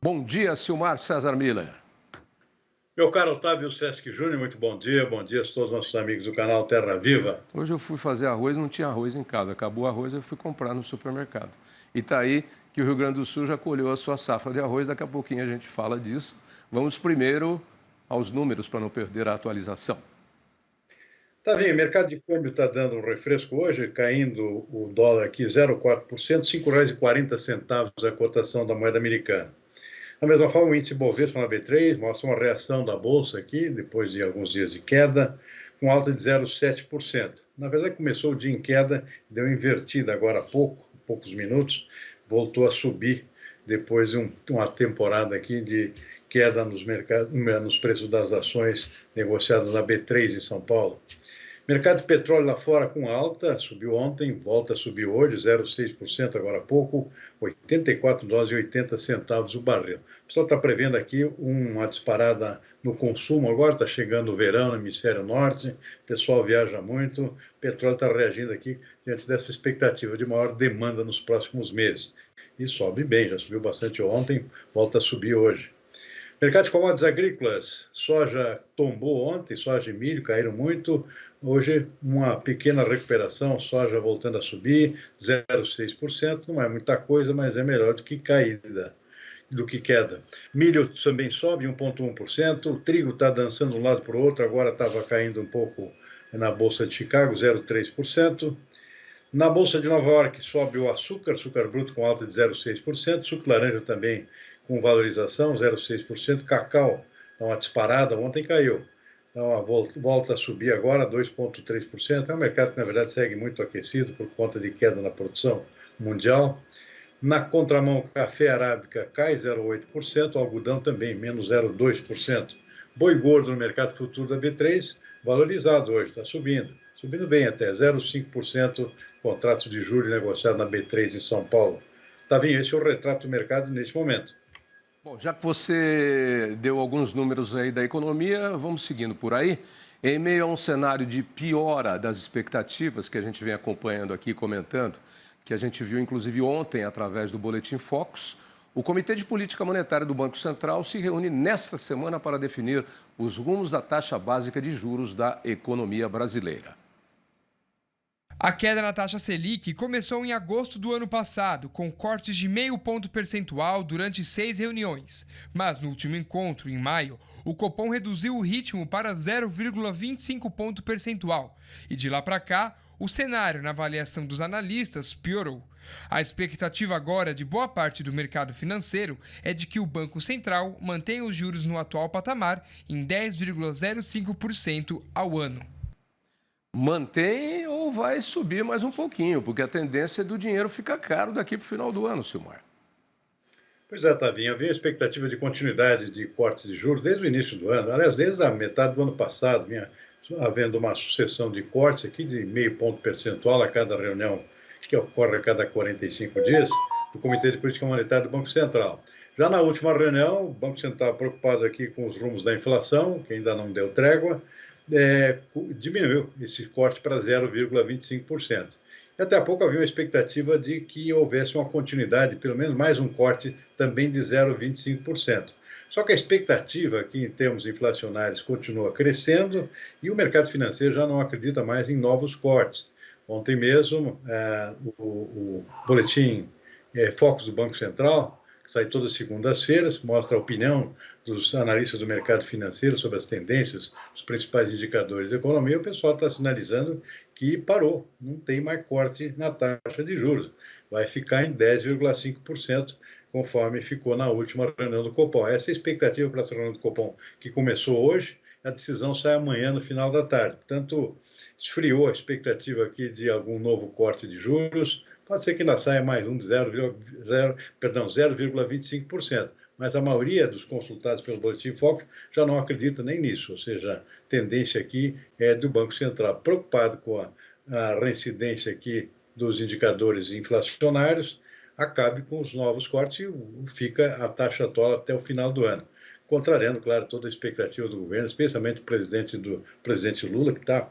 Bom dia, Silmar César Miller. Meu caro Otávio Sesc Júnior, muito bom dia a todos os nossos amigos do canal Terra Viva. Hoje eu fui fazer arroz, não tinha arroz em casa. Acabou o arroz, eu fui comprar no supermercado. E está aí que o Rio Grande do Sul já colheu a sua safra de arroz. Daqui a pouquinho a gente fala disso. Vamos primeiro aos números para não perder a atualização. Tavinho, o mercado de câmbio está dando um refresco hoje, caindo o dólar aqui 0,4%, R$ 5,40 a cotação da moeda americana. Da mesma forma, o índice Bovespa na B3 mostra uma reação da Bolsa aqui, depois de alguns dias de queda, com alta de 0,7%. Na verdade, começou o dia em queda, deu invertida agora há poucos minutos, voltou a subir depois de uma temporada aqui de queda nos preços das ações negociadas na B3 em São Paulo. Mercado de petróleo lá fora com alta, subiu ontem, volta a subir hoje, 0,6% agora há pouco, $84,80 o barril. O pessoal está prevendo aqui uma disparada no consumo agora, está chegando o verão no hemisfério norte, o pessoal viaja muito, o petróleo está reagindo aqui diante dessa expectativa de maior demanda nos próximos meses. E sobe bem, já subiu bastante ontem, volta a subir hoje. Mercado de commodities agrícolas, soja tombou ontem, soja e milho caíram muito. Hoje, uma pequena recuperação, soja voltando a subir, 0,6%. Não é muita coisa, mas é melhor do que queda. Milho também sobe 1,1%. O trigo está dançando de um lado para o outro, agora estava caindo um pouco na Bolsa de Chicago, 0,3%. Na Bolsa de Nova York sobe o açúcar bruto com alta de 0,6%. Suco laranja também com valorização, 0,6%. Cacau dá uma disparada, ontem caiu. Então, volta a subir agora, 2,3%. É um mercado que, na verdade, segue muito aquecido por conta de queda na produção mundial. Na contramão, café arábica cai 0,8%, o algodão também, menos 0,2%. Boi gordo no mercado futuro da B3, valorizado hoje, está subindo bem até 0,5%, contratos de juros negociados na B3 em São Paulo. Tavinho, esse é o retrato do mercado neste momento. Bom, já que você deu alguns números aí da economia, vamos seguindo por aí. Em meio a um cenário de piora das expectativas que a gente vem acompanhando aqui, comentando, que a gente viu inclusive ontem através do Boletim Focus, o Comitê de Política Monetária do Banco Central se reúne nesta semana para definir os rumos da taxa básica de juros da economia brasileira. A queda na taxa Selic começou em agosto do ano passado, com cortes de 0,5 ponto percentual durante 6 reuniões. Mas no último encontro, em maio, o Copom reduziu o ritmo para 0,25 ponto percentual. E de lá para cá, o cenário, na avaliação dos analistas, piorou. A expectativa agora de boa parte do mercado financeiro é de que o Banco Central mantenha os juros no atual patamar em 10,05% ao ano. Mantém ou vai subir mais um pouquinho, porque a tendência é do dinheiro ficar caro daqui para o final do ano, Silmar. Pois é, Tavinho, havia expectativa de continuidade de corte de juros desde o início do ano, aliás, desde a metade do ano passado, vinha havendo uma sucessão de cortes aqui de 0,5 ponto percentual a cada reunião que ocorre a cada 45 dias do Comitê de Política Monetária do Banco Central. Já na última reunião, o Banco Central preocupado aqui com os rumos da inflação, que ainda não deu trégua, diminuiu esse corte para 0,25%. E até há pouco havia uma expectativa de que houvesse uma continuidade, pelo menos mais um corte também de 0,25%. Só que a expectativa aqui em termos inflacionários continua crescendo e o mercado financeiro já não acredita mais em novos cortes. Ontem mesmo, o boletim Focus do Banco Central, que sai todas as segundas-feiras, mostra a opinião dos analistas do mercado financeiro sobre as tendências, os principais indicadores da economia, e o pessoal está sinalizando que parou, não tem mais corte na taxa de juros, vai ficar em 10,5%, conforme ficou na última reunião do Copom. Essa é a expectativa para essa reunião do Copom, que começou hoje, a decisão sai amanhã no final da tarde. Portanto, esfriou a expectativa aqui de algum novo corte de juros. Pode ser que ainda saia mais um de 0,25%, mas a maioria dos consultados pelo Boletim Focus já não acredita nem nisso, ou seja, a tendência aqui é do Banco Central, preocupado com a reincidência aqui dos indicadores inflacionários, acabe com os novos cortes e fica a taxa atual até o final do ano, contrariando, claro, toda a expectativa do governo, especialmente do presidente Lula, que está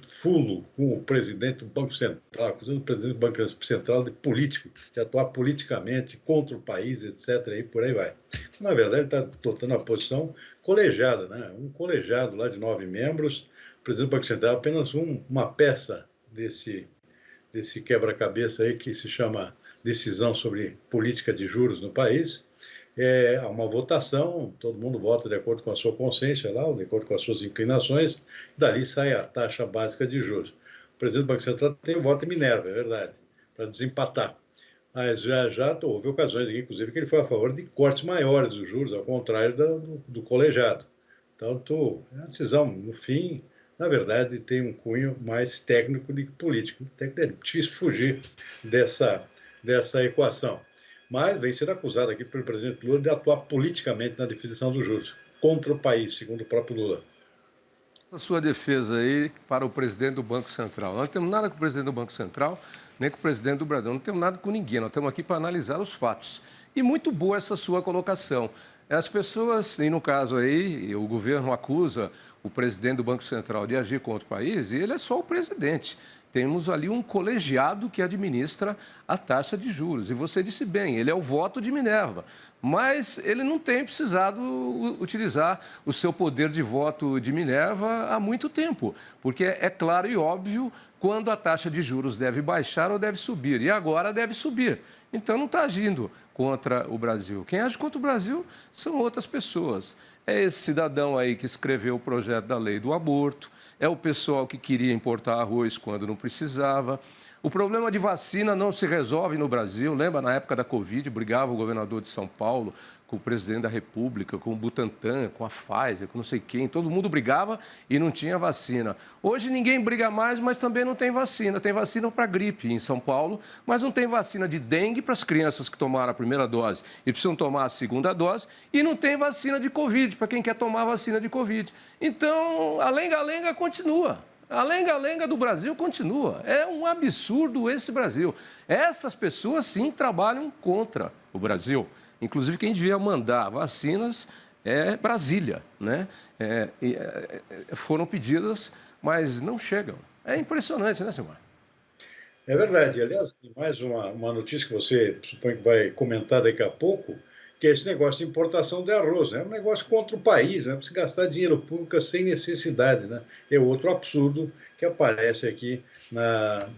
fulo com o presidente do Banco Central, acusando o presidente do Banco Central de político, de atuar politicamente contra o país, etc., e por aí vai. Na verdade, ele está adotando uma posição colegiada, né? Um colegiado lá de 9 membros, o presidente do Banco Central é apenas uma peça desse quebra-cabeça aí que se chama decisão sobre política de juros no país. Há uma votação, todo mundo vota de acordo com a sua consciência lá, de acordo com as suas inclinações, dali sai a taxa básica de juros. O presidente do Banco Central tem o voto em Minerva, é verdade, para desempatar. Mas já houve ocasiões aqui, inclusive, que ele foi a favor de cortes maiores dos juros, ao contrário do colegiado. Então, a decisão, no fim, na verdade, tem um cunho mais técnico do que político. É difícil fugir dessa equação. Mas vem sendo acusado aqui pelo presidente Lula de atuar politicamente na definição dos juros, contra o país, segundo o próprio Lula. A sua defesa aí para o presidente do Banco Central. Nós não temos nada com o presidente do Banco Central, nem com o presidente do Brasil. Não temos nada com ninguém. Nós estamos aqui para analisar os fatos. E muito boa essa sua colocação. As pessoas, e no caso aí, o governo acusa o presidente do Banco Central de agir contra o país, e ele é só o presidente. Temos ali um colegiado que administra a taxa de juros. E você disse bem, ele é o voto de Minerva. Mas ele não tem precisado utilizar o seu poder de voto de Minerva há muito tempo. Porque é claro e óbvio quando a taxa de juros deve baixar ou deve subir. E agora deve subir. Então não está agindo contra o Brasil. Quem age contra o Brasil são outras pessoas. É esse cidadão aí que escreveu o projeto da lei do aborto, é o pessoal que queria importar arroz quando não precisava. O problema de vacina não se resolve no Brasil. Lembra, na época da Covid, brigava o governador de São Paulo com o presidente da República, com o Butantan, com a Pfizer, com não sei quem. Todo mundo brigava e não tinha vacina. Hoje ninguém briga mais, mas também não tem vacina. Tem vacina para gripe em São Paulo, mas não tem vacina de dengue para as crianças que tomaram a primeira dose e precisam tomar a segunda dose. E não tem vacina de Covid para quem quer tomar a vacina de Covid. Então, a lenga-lenga continua. A lenga-lenga do Brasil continua. É um absurdo esse Brasil. Essas pessoas, sim, trabalham contra o Brasil. Inclusive, quem devia mandar vacinas é Brasília, né? Foram pedidas, mas não chegam. É impressionante, né, Silmar? É verdade. Aliás, tem mais uma notícia que você supõe que vai comentar daqui a pouco, que é esse negócio de importação de arroz. É um negócio contra o país, né? Você gastar dinheiro público sem necessidade, né? É outro absurdo que aparece aqui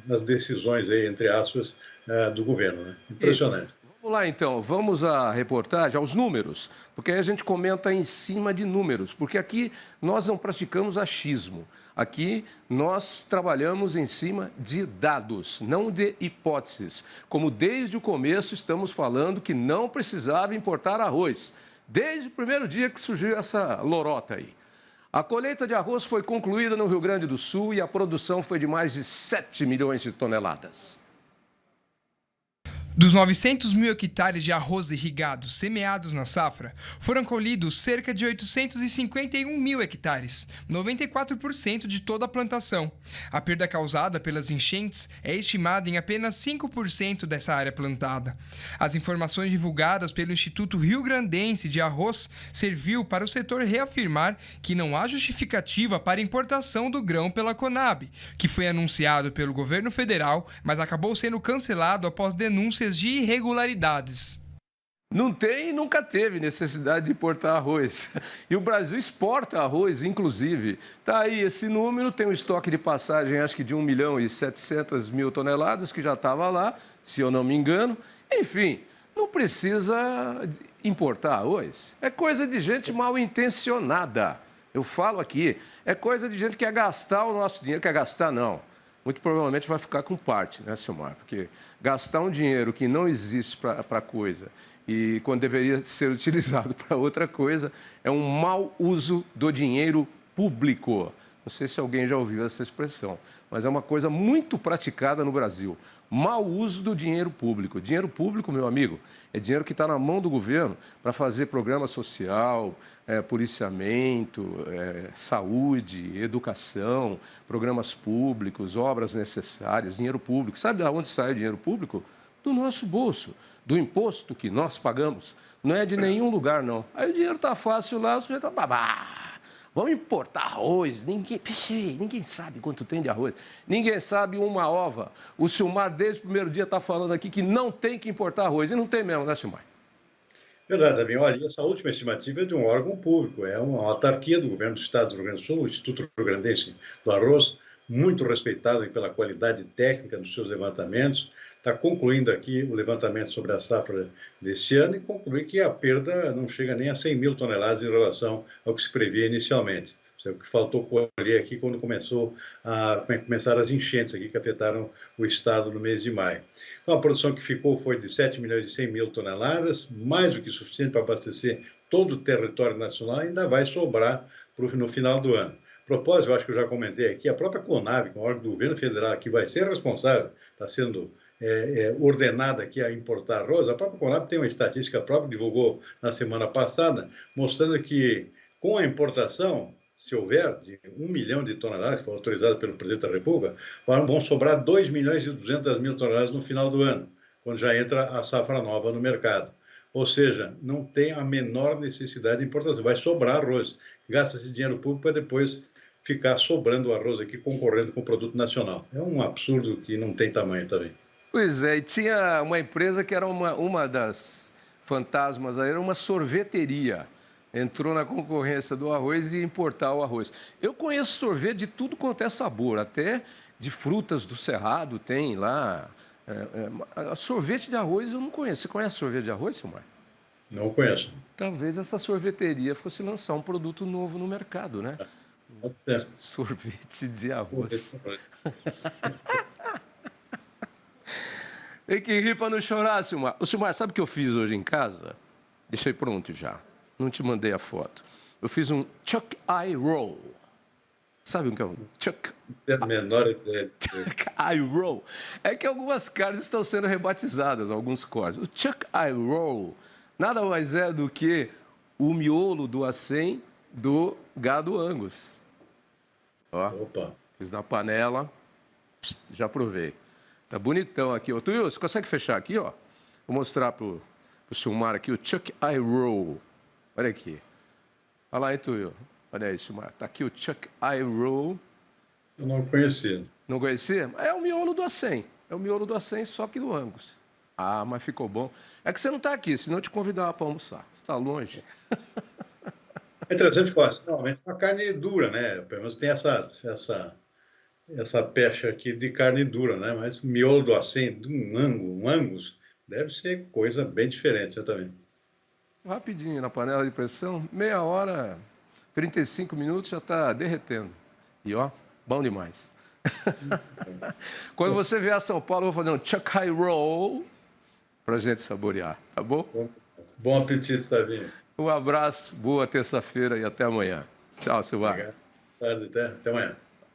nas decisões, aí, entre aspas, do governo. Né? Impressionante. Vamos lá, então. Vamos à reportagem, aos números, porque aí a gente comenta em cima de números, porque aqui nós não praticamos achismo. Aqui nós trabalhamos em cima de dados, não de hipóteses. Como desde o começo estamos falando que não precisava importar arroz, desde o primeiro dia que surgiu essa lorota aí. A colheita de arroz foi concluída no Rio Grande do Sul e a produção foi de mais de 7 milhões de toneladas. Dos 900 mil hectares de arroz irrigados semeados na safra, foram colhidos cerca de 851 mil hectares, 94% de toda a plantação. A perda causada pelas enchentes é estimada em apenas 5% dessa área plantada. As informações divulgadas pelo Instituto Rio Grandense de Arroz serviu para o setor reafirmar que não há justificativa para a importação do grão pela Conab, que foi anunciado pelo governo federal, mas acabou sendo cancelado após denúncias de irregularidades. Não tem e nunca teve necessidade de importar arroz. E o Brasil exporta arroz, inclusive. Está aí esse número, tem um estoque de passagem, acho que de 1.700.000 toneladas, que já estava lá, se eu não me engano. Enfim, não precisa importar arroz. É coisa de gente mal intencionada. Eu falo aqui, é coisa de gente que quer gastar o nosso dinheiro, quer gastar não. Muito provavelmente vai ficar com parte, né, Silmar? Porque gastar um dinheiro que não existe para coisa e quando deveria ser utilizado para outra coisa é um mau uso do dinheiro público. Não sei se alguém já ouviu essa expressão, mas é uma coisa muito praticada no Brasil. Mau uso do dinheiro público. Dinheiro público, meu amigo, é dinheiro que está na mão do governo para fazer programa social, policiamento, saúde, educação, programas públicos, obras necessárias, dinheiro público. Sabe de onde sai o dinheiro público? Do nosso bolso, do imposto que nós pagamos. Não é de nenhum lugar, não. Aí o dinheiro está fácil lá, o sujeito está babá. Vamos importar arroz. Ninguém sabe quanto tem de arroz. Ninguém sabe uma ova. O Silmar, desde o primeiro dia, está falando aqui que não tem que importar arroz. E não tem mesmo, né, Silmar? Verdade, também. Olha, essa última estimativa é de um órgão público, é uma autarquia do governo do Estado do Rio Grande do Sul, o Instituto Rio Grandense do Arroz, muito respeitado pela qualidade técnica dos seus levantamentos. Está concluindo aqui o levantamento sobre a safra deste ano e conclui que a perda não chega nem a 100 mil toneladas em relação ao que se previa inicialmente. Isso é o que faltou colher aqui quando começaram as enchentes aqui que afetaram o estado no mês de maio. Então, a produção que ficou foi de 7 milhões e 100 mil toneladas, mais do que suficiente para abastecer todo o território nacional, ainda vai sobrar no final do ano. A propósito, eu acho que eu já comentei aqui, a própria Conab, que é um órgão do governo federal que vai ser responsável, está sendo ordenada aqui a importar arroz, a própria Conab tem uma estatística própria, divulgou na semana passada, mostrando que com a importação, se houver, de 1 milhão de toneladas, que foi autorizado pelo presidente da República, vão sobrar 2 milhões e 200 mil toneladas no final do ano, quando já entra a safra nova no mercado. Ou seja, não tem a menor necessidade de importação, vai sobrar arroz. Gasta-se dinheiro público para depois ficar sobrando o arroz aqui, concorrendo com o produto nacional. É um absurdo que não tem tamanho também. Pois é, e tinha uma empresa que era uma das fantasmas, era uma sorveteria. Entrou na concorrência do arroz e importar o arroz. Eu conheço sorvete de tudo quanto é sabor, até de frutas do Cerrado tem lá. Sorvete de arroz eu não conheço. Você conhece sorvete de arroz, Silmar? Não conheço. Talvez essa sorveteria fosse lançar um produto novo no mercado, né? Pode ser. Sorvete de arroz. Tem que rir para não chorar, Silmar. O Silmar, sabe o que eu fiz hoje em casa? Deixei pronto já. Não te mandei a foto. Eu fiz um Chuck Eye Roll. Sabe o que é um Chuck? É a menor ideia. Chuck Eye Roll. É que algumas carnes estão sendo rebatizadas, alguns cortes. O Chuck Eye Roll nada mais é do que o miolo do acém do gado Angus. Ó, Opa. fiz na panela, já provei. Tá bonitão aqui. Ô, Tuyo, você consegue fechar aqui, ó? Vou mostrar pro Silmar aqui o Chuck Eye Roll. Olha aqui. Olha lá, hein, Tuyo? Olha aí, Silmar. Tá aqui o Chuck Eye Roll. Eu não conhecia. Não conhecia? É o miolo do acém. É o miolo do acém, só que do Angus. Ah, mas ficou bom. É que você não está aqui, senão eu te convidava para almoçar. Você está longe. É interessante que, normalmente, é uma carne dura, né? Pelo menos tem essa pecha aqui de carne dura, né? Mas o miolo do acém, de um Angus, deve ser coisa bem diferente, certamente. Rapidinho, na panela de pressão, meia hora, 35 minutos, já está derretendo. E, ó, bom demais. Quando você vier a São Paulo, eu vou fazer um Chuck Eye Roll para a gente saborear, tá bom? Bom apetite, Savinho. Um abraço, boa terça-feira e até amanhã. Tchau, Silmar. Obrigado. Até amanhã.